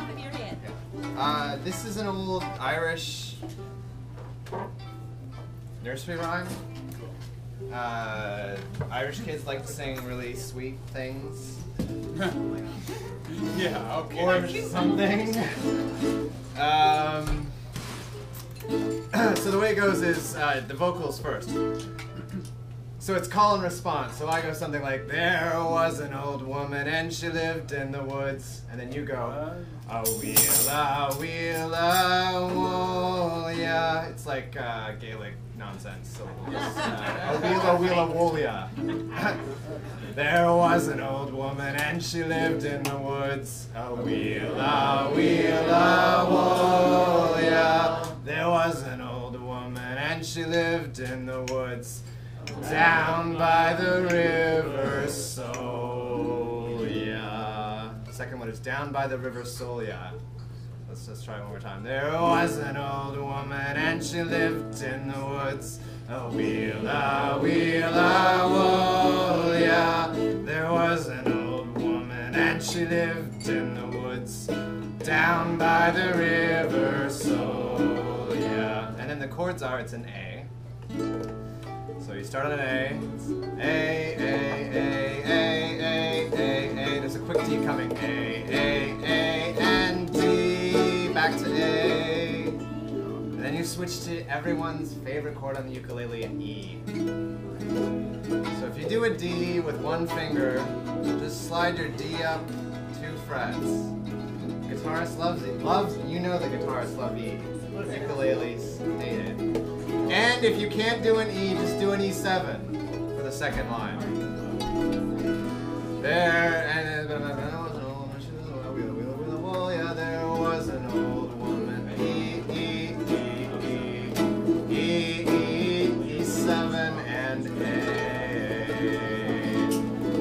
top of your head. This is an old Irish nursery rhyme. Irish kids like to sing really sweet things. Yeah, okay. Or something. So the way it goes is the vocals first. So it's call and response. So I go something like, there was an old woman and she lived in the woods. And then you go, a wheela, wheela, wolia. It's like Gaelic nonsense. So just, a wheela, wheela, wolia. There was an old woman and she lived in the woods. A wheela, wheela, wolia. There was an old woman and she lived in the woods. Down by the river Solia. Second one is down by the river Solia. Let's just try it one more time. There was an old woman and she lived in the woods. Oh, wheela, wheela, wolia. There was an old woman and she lived in the woods. Down by the river Solia. And then the chords are, it's an A. So you start on an A. It's A, A, A, A, A, A, A. There's a quick D coming. A, and D. Back to A. And then you switch to everyone's favorite chord on the ukulele, an E. So if you do a D with one finger, just slide your D up 2 frets. The guitarist loves it. You know the guitarists love E. Ukuleles hate it. And if you can't do an E, just do an E7 for the second line. There, and then there was an old woman. E, E, E, E, E, E, E7, and A.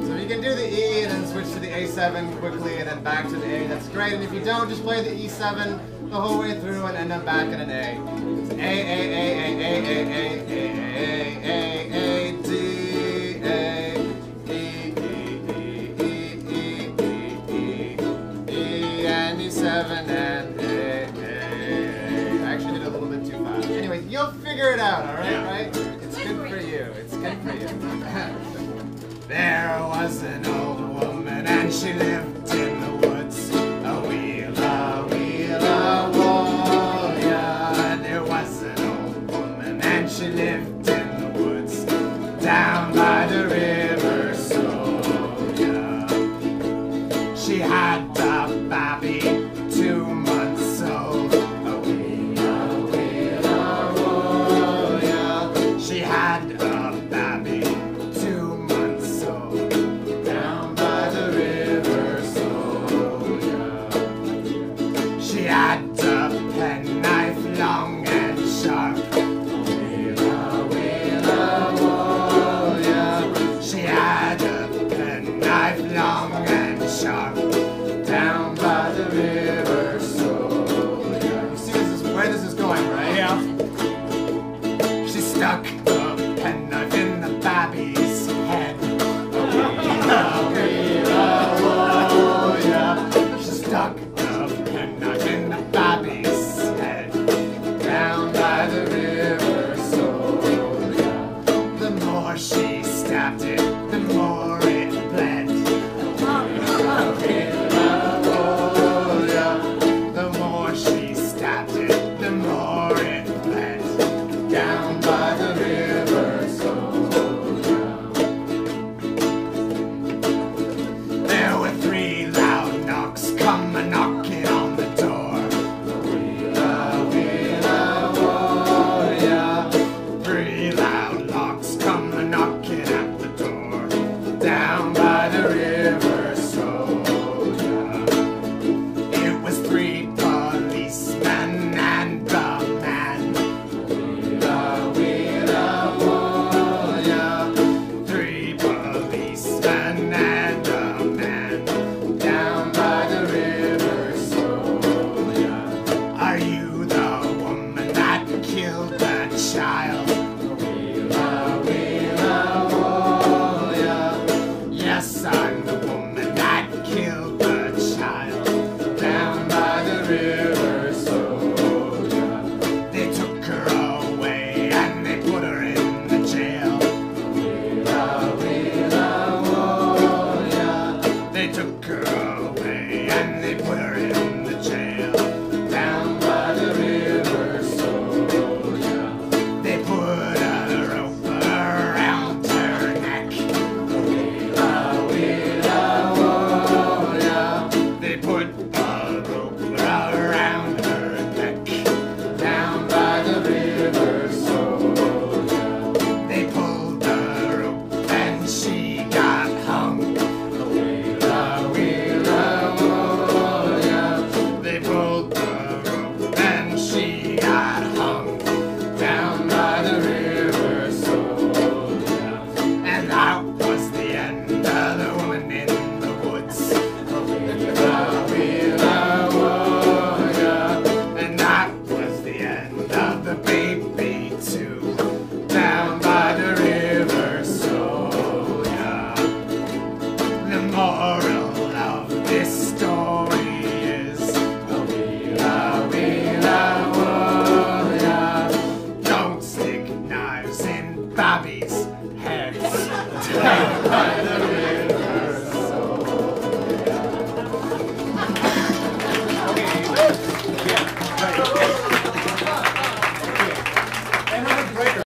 So if you can do the E and then switch to the A7 quickly and then back to the A, that's great. And if you don't, just play the E7 the whole way through and end up back in an A. It's A, A, A, A, A, A, A, A, A, A, D, A, E, E, E, E, E, E, E, and E7 and A. I actually did it a little bit too fast. Anyway, you'll figure it out, all right? Right? It's good for you. It's good for you. There was an old woman and she lived in the woods. A wheela, wheela, wolia. There was an old woman and she lived in the woods. Down by the river Solia. She had a babby 2 months old. A wheela, wheela, wolia. She had a babby 2 months old. Down by the river Solia. She had a penknife long and sharp. Wheela, wheela, wolia. She had a penknife long and sharp. Down by the river Solia. You see where this is going, right? Yeah. She stuck the penknife in the Babbies' head. Wheela, wheela, wolia. She stuck the penknife in the Babbies' head. Down by the river Solia. The more she stabbed it, the more it bled. Wheela, wheela, wolia. The more she stabbed it, the more it bled. Down by the river Solia. There were 3 loud knocks come a-knocking on the door. Wheela, wheela, wolia. 3 loud knocks come a-knocking at the door. Down by the river Solia. It was 3 policemen and the man. Wheela, wheela, wolia. 3 policemen and a man. Down by the river boom, boom.